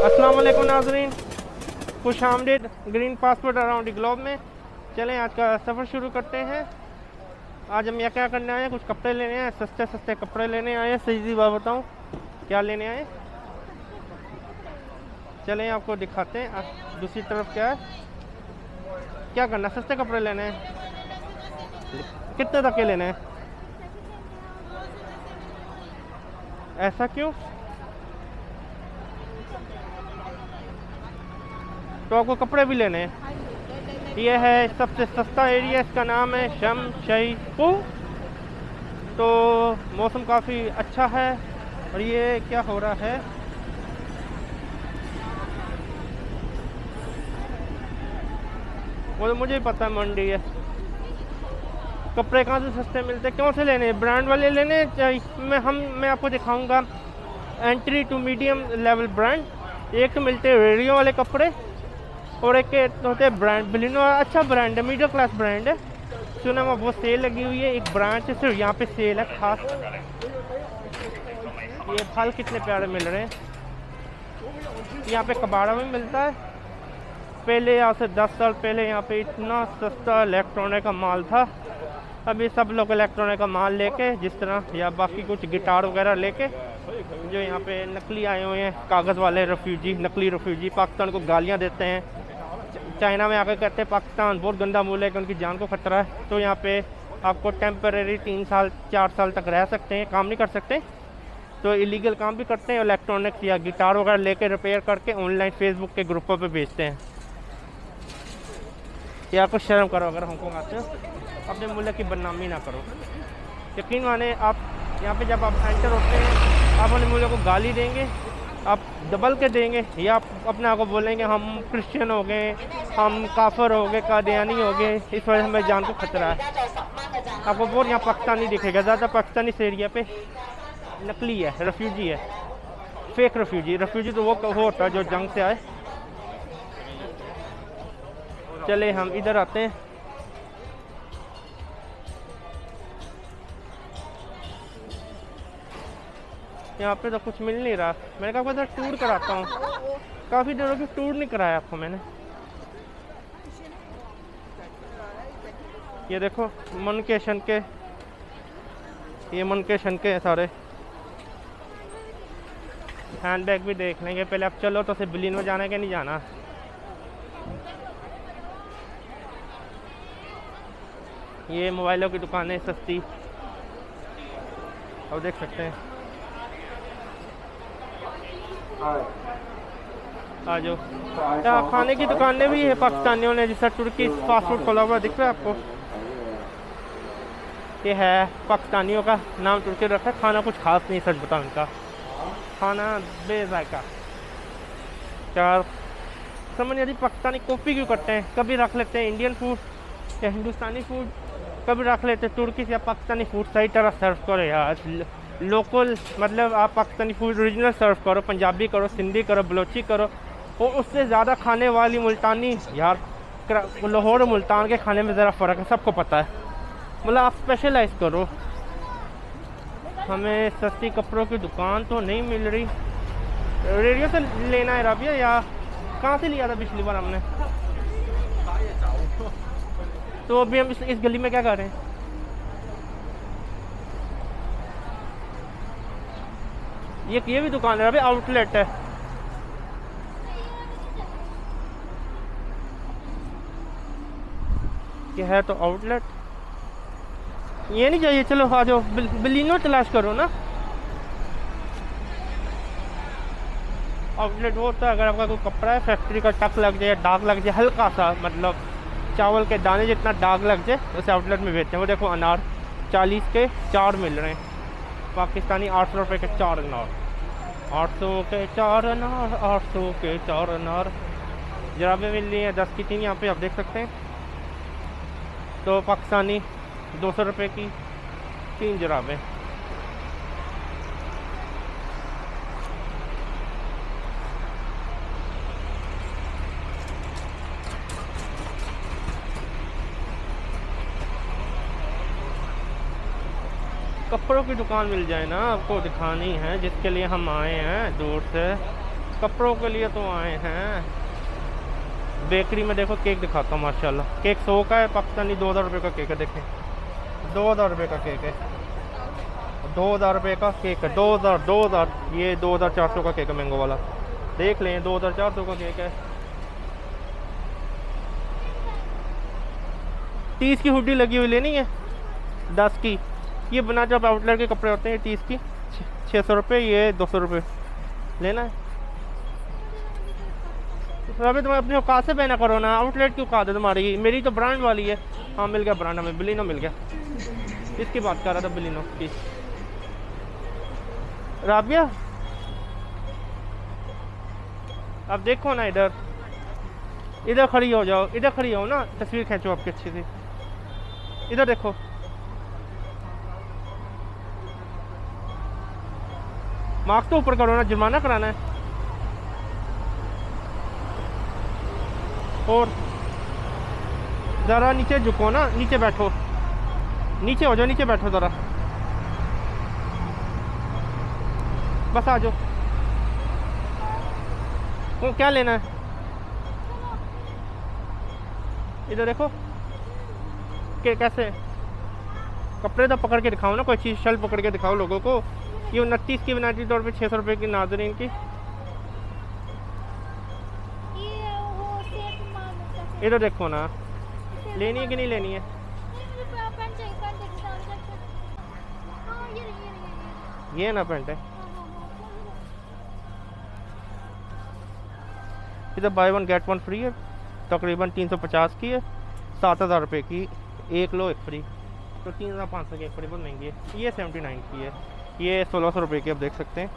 अस्सलाम वालेकुम नाज़रीन, खुश आमदीद green passport around the globe में। चलें आज का सफ़र शुरू करते हैं। आज हम यहाँ क्या करने आए हैं, कुछ कपड़े लेने आए, सस्ते सस्ते कपड़े लेने आए हैं। सीधी बात बताऊँ क्या लेने आए, चलें आपको दिखाते हैं। दूसरी तरफ क्या है, क्या करना, सस्ते कपड़े लेने हैं। कितने तक के लेने हैं, ऐसा क्यों? तो आपको कपड़े भी लेने हैं। ये है सबसे सस्ता एरिया, इसका नाम है शमशईपू। तो मौसम काफ़ी अच्छा है। और ये क्या हो रहा है, वो तो मुझे ही पता है, मंडी है। कपड़े कहाँ से सस्ते मिलते हैं, क्यों से लेने, ब्रांड वाले लेने चाहिए। मैं आपको दिखाऊंगा entry to medium level brand. एक तो मिलते हैं रेडियो वाले कपड़े और एक होते हैं ब्रांड। बलिनो अच्छा ब्रांड है, मिडिल क्लास ब्रांड है। सुना मैं बहुत सेल लगी हुई है, एक ब्रांच है सिर्फ यहाँ पे सेल है खास। ये फल कितने प्यारे मिल रहे हैं। यहाँ पे कबाड़ा भी मिलता है। पहले यहाँ से 10 साल पहले यहाँ पे इतना सस्ता इलेक्ट्रॉनिक का माल था। अभी सब लोग इलेक्ट्रॉनिक का माल लेके, जिस तरह या बाकी कुछ गिटार वगैरह लेके, जो यहाँ पे नकली आए हुए हैं कागज़ वाले रेफ्यूजी, नकली रेफ्यूजी, पाकिस्तान को गालियाँ देते हैं। चाइना में आकर कहते हैं पाकिस्तान बहुत गंदा मुल्क है कि उनकी जान को ख़तरा है। तो यहाँ पे आपको टेम्परेरी 3 साल 4 साल तक रह सकते हैं, काम नहीं कर सकते। तो इलीगल काम भी करते हैं, इलेक्ट्रॉनिक्स या गिटार वगैरह लेके रिपेयर करके ऑनलाइन फेसबुक के ग्रुपों पे बेचते हैं। या कुछ शर्म करो, अगर हांगकॉन्ग आते हो अपने मुल्क की बदनामी ना करो। यकीन माने, आप यहाँ पे जब आप एंटर होते हैं आप अपने मुल्क को गाली देंगे, आप दबल के देंगे, या आप अपने आप को बोलेंगे हम क्रिश्चियन हो गए, हम काफर हो गए, कादियानी हो गए, इस वजह से हमें जान को खतरा है। आपको बहुत यहाँ पाकिस्तानी दिखेगा, ज़्यादा पाकिस्तानी इस एरिया पे नकली है, रेफ्यूजी है, फेक रेफ्यूजी। रेफ्यूजी तो वो होता है जो जंग से आए। चले हम इधर आते हैं। यहाँ पे तो कुछ मिल नहीं रहा। मैंने कहा इधर टूर कराता हूँ, काफ़ी दिनों की टूर नहीं कराया आपको मैंने। ये देखो मन के शनके, ये मन के शनके सारे। हैंड बैग भी देख लेंगे पहले। अब चलो तो सिर्फ बिलिन में जाना है कि नहीं जाना। ये मोबाइलों की दुकानें सस्ती, अब देख सकते हैं। आ जाओ। खाने की दुकानें भी है पाकिस्तानियों ने, जैसा तुर्की फास्ट फूड खोला हुआ दिख रहा है आपको। ये है पाकिस्तानियों का नाम, तुर्की रखा है। खाना कुछ खास नहीं, सच बताऊं इनका खाना बेजायका। यार समझ नहीं आती पाकिस्तानी कॉपी क्यों करते हैं। कभी रख लेते हैं इंडियन फूड या हिंदुस्तानी फूड, कभी रख लेते हैं तुर्की या पाकिस्तानी फूड। सही तरह सर्व करो यार, लोकल, मतलब आप पाकिस्तानी फूड ओरिजिनल सर्व करो, पंजाबी करो, सिंधी करो, बलोची करो। और उससे ज़्यादा खाने वाली मुल्तानी, यार लाहौर और मुल्तान के खाने में ज़रा फ़र्क है, सबको पता है। मतलब आप स्पेशलाइज करो। हमें सस्ती कपड़ों की दुकान तो नहीं मिल रही। रेडियो से लेना है राबिया, या कहाँ से लिया था पिछली बार हमने? तो अभी हम इस गली में क्या कर रहे हैं? ये भी दुकान है, अभी आउटलेट है। ये है तो आउटलेट, ये नहीं चाहिए। चलो आ जाओ, बिलिनो तलाश करो ना। आउटलेट वो होता है अगर आपका कोई कपड़ा है, फैक्ट्री का टक लग जाए, दाग लग जाए, हल्का सा, मतलब चावल के दाने जितना दाग लग जाए, उसे आउटलेट में बेचते हैं। वो देखो अनार 40 के 4 मिल रहे हैं पाकिस्तानी, 800 रुपये के 4 अनार। 800 के 4 अनार, 800 के 4 अनार। जराबें मिल रही हैं 10 की 3, यहाँ पे आप देख सकते हैं। तो पाकिस्तानी 200 रुपये की 3 जराबें। कपड़ों की दुकान मिल जाए ना, आपको दिखानी है, जिसके लिए हम आए हैं दूर से। कपड़ों के लिए तो आए हैं। बेकरी में देखो केक दिखाता हूँ माशाल्लाह। केक 100 का है, पाकिस्तानी 2000 रुपये का केक है। देखें 2000 रुपये का केक है, 2000 रुपये का केक है। 2000 ये 2400 का केक है मैंगो वाला। देख लें 2400 का केक है। 30 की हुडी लगी हुई लेनी है, 10 की। ये बना जब आउटलेट के कपड़े होते हैं 30 की 600 रुपये, ये 200 रुपये लेना है। तो अभी तुम अपनी औकात से पहना करो ना, आउटलेट की औकात है तुम्हारी। मेरी तो ब्रांड वाली है। हाँ मिल गया ब्रांड, हमें बिलिनो मिल गया। इसकी बात कर रहा था, बिलिनो की। राबिया अब देखो ना, इधर खड़ी हो जाओ, इधर खड़ी हो ना, तस्वीर खींचो आपकी अच्छी सी। इधर देखो, मार्क्स तो ऊपर करो ना, जुर्माना कराना है। और ज़रा नीचे झुको ना, नीचे बैठो, नीचे हो जाओ, नीचे बैठो ज़रा, बस आ जाओ। वो क्या लेना है? इधर देखो कि कैसे कपड़े तो पकड़ के दिखाओ ना, कोई चीज़ शल पकड़ के दिखाओ लोगों को। ये 29 की बनाती तौर पे 600 रुपये की नाज़रीन की। इधर देखो ना, लेनी है कि नहीं लेनी है? ये ना पेंट है। इधर बाय 1 गेट 1 फ्री है, तकरीबन 350 की है, 7000 रुपये की। एक लो एक फ्री, तो 3500 की एक फ्री, बहुत महंगी है। ये 79 की है, ये 1600 रुपये की। आप देख सकते हैं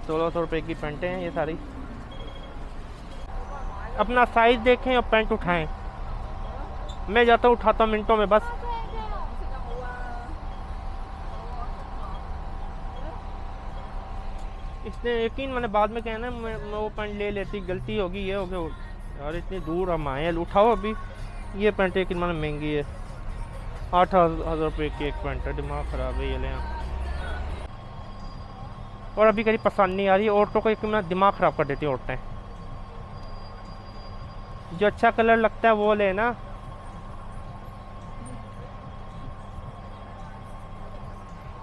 1600 रुपये की पेंटें हैं ये सारी। अपना साइज़ देखें और पेंट उठाएं। मैं जाता हूँ, उठाता हूँ मिनटों में बस। इसने यकीन मैंने बाद में कहना है मैं वो पेंट ले लेती, गलती होगी, ये हो गया यार, इतनी दूर हम आए हैं। उठाओ अभी। ये पेंट यकीन मैंने महंगी है, 8000 रुपये की एक पेंट है। दिमाग ख़राब है ये ले। और अभी कहीं पसंद नहीं आ रही औरतों को, एक मैं दिमाग ख़राब कर देती है औरतें। जो अच्छा कलर लगता है वो लेना।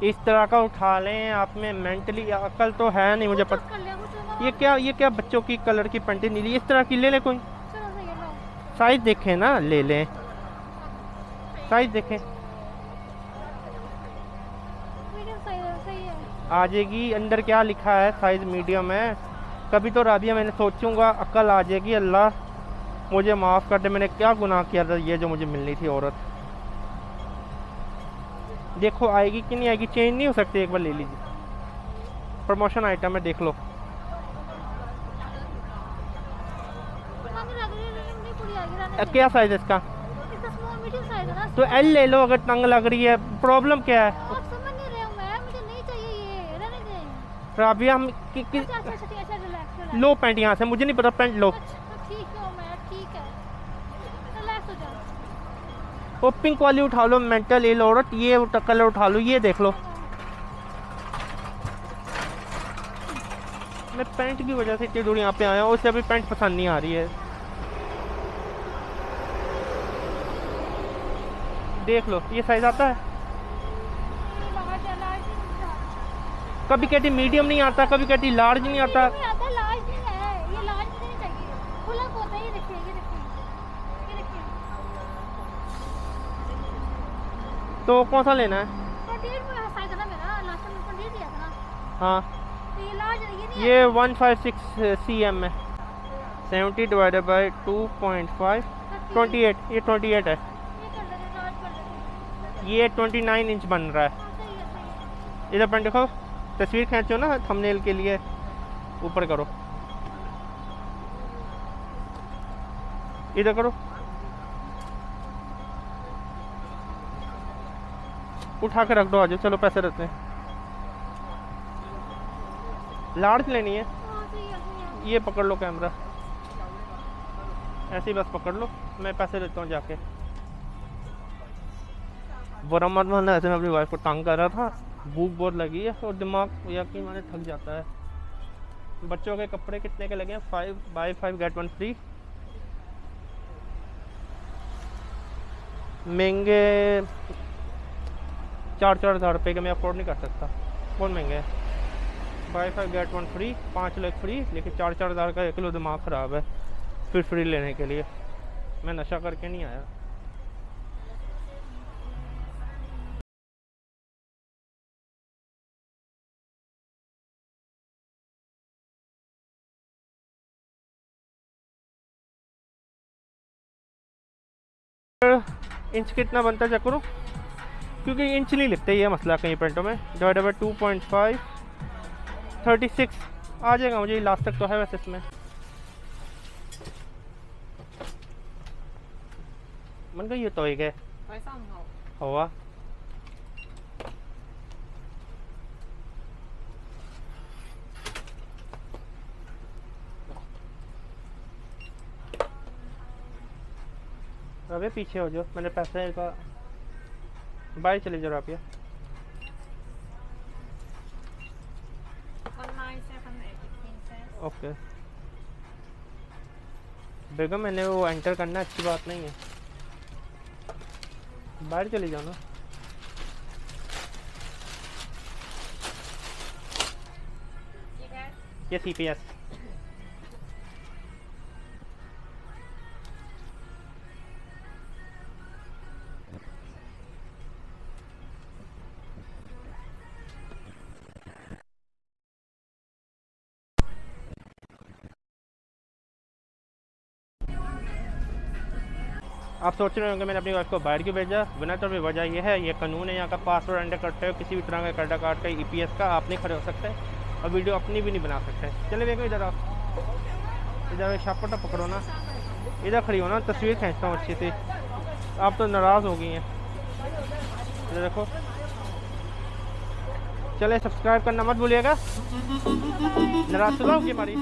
इस तरह का उठा लें। आप में मेंटली अकल तो है नहीं, मुझे पता। ये क्या बच्चों की कलर की पेंटिंग नीली इस तरह की ले लें कोई। साइज देखें ना, ले लें, साइज देखें। आ जाएगी अंदर, क्या लिखा है, साइज मीडियम है। कभी तो राबिया मैंने सोचूंगा अकल आ जाएगी। अल्लाह मुझे माफ़ कर दे, मैंने क्या गुनाह किया था। ये जो मुझे मिलनी थी औरत, देखो आएगी कि नहीं आएगी, चेंज नहीं हो सकती। एक बार ले लीजिए, प्रमोशन आइटम है, देख लो। क्या साइज है इसका? तो एल ले लो अगर तंग लग रही है। प्रॉब्लम क्या है? राबिया हम लो पैंट यहाँ से, मुझे नहीं पता, पैंट लो। वो पिंक वाली उठा लो, मेंटल ले लो औरत। ये कलर उठा लो, ये देख लो। मैं पैंट की वजह से इतनी दूर यहाँ पे आया हूँ, उससे अभी पैंट पसंद नहीं आ रही है। देख लो, ये साइज आता है। कभी कहती मीडियम नहीं आता, कभी कहती लार्ज नहीं आता। तो कौन सा लेना है? हाँ ये 156 cm है, 70 डिवाइडेड बाई 2.5 28, ये 28 है। ये 29 इंच बन रहा है। इधर पर देखो, तस्वीर खींचो ना थंबनेल के लिए, ऊपर करो, इधर करो, उठा के रख दो। आज चलो पैसे रखते हैं। लार्ज लेनी है, ये पकड़ लो कैमरा, ऐसे ही बस पकड़ लो, मैं पैसे देता हूँ जाके। बुरा मत मानना, ऐसे मैं अपनी वाइफ को तंग कर रहा था। भूख बहुत लगी है और दिमाग यकीन माने थक जाता है। बच्चों के कपड़े कितने के लगे हैं? 5 गेट 1 फ्री। महंगे 4-4 हज़ार रुपये के मैं अफोर्ड नहीं कर सकता, बहुत महंगे हैं। 5 गेट 1 फ्री, 5 लाख फ्री, लेकिन 4-4 हज़ार का 1 किलो दिमाग ख़राब है फिर फ्री लेने के लिए। मैं नशा करके नहीं आया। इंच कितना बनता है चेक करो, क्योंकि इंच नहीं लिखते ये मसला कहीं पेंटों में। डिवाइडेड बाई 2.5 36 आ जाएगा मुझे, लास्ट तक तो है वैसे इसमें। मन गई ये तो एक है हवा। अबे पीछे हो जाओ, मैंने पैसे का बाय चले जाओ आप। ये ओके बेगम, मैंने वो एंटर करना अच्छी बात नहीं है, बाहर चले जाओ ना। ये CPS आप सोच रहे होंगे मैंने अपनी वाइफ को बाहर क्यों भेजा। बिना तो भी वजह यह है, ये कानून है यहाँ का। पासवर्ड एंटर करते हो किसी भी तरह का क्रेडिट कार्ड का, EPS का, आप नहीं खड़े हो सकते और वीडियो अपनी भी नहीं बना सकते। चले देखो इधर, आप इधर शापटा पकड़ो ना, इधर खड़ी हो ना, तस्वीर खींचता हूँ अच्छी सी। आप तो नाराज़ हो गई हैं, इधर देखो। चले सब्सक्राइब करना मत भूलिएगा, नाराज़ तो होगी हमारी।